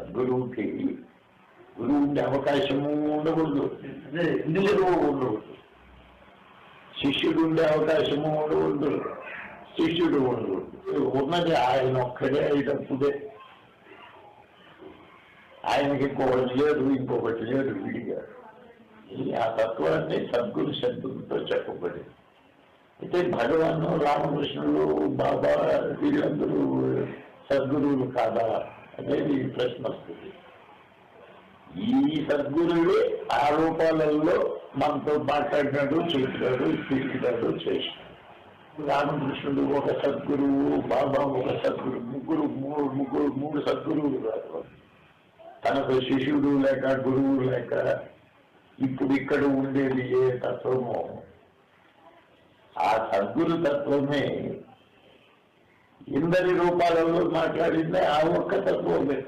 సద్గురువుకి గురువు ఉండే అవకాశము ఉండకూడదు, ఇందులో ఉండకూడదు. శిష్యుడు ఉండే అవకాశము ఉండకూడదు, శిష్యుడు ఉండకూడదు. ఉన్నది ఆయన ఒక్కడే అయినప్పుడే. ఆయనకి ఇంకొకటి లేదు, ఇంకొకటి లేదు విడిగా. ఆ తత్వాన్ని సద్గురు శబ్దంతో చెప్పబడింది. అయితే భగవాన్ రామకృష్ణుడు బాబా వీళ్ళందరూ సద్గురువులు కాదా అనేది ప్రశ్న వస్తుంది. ఈ సద్గురువే ఆ రూపాలలో మనతో మాట్లాడినాడు, చెప్పినాడు, తిరిగినాడు, చేసినాడు. రామకృష్ణుడు ఒక సద్గురువు, బాబా ఒక సద్గురు, మూడు సద్గురువులు కాదు. తనకు శిష్యుడు లేక గురువు లేక ఇప్పుడు ఇక్కడ ఉండేది ఏ తత్వమో ఆ సద్గురు తత్వమే ఇందరి రూపాలలో మాట్లాడిందే ఆ ఒక్క తత్వమే.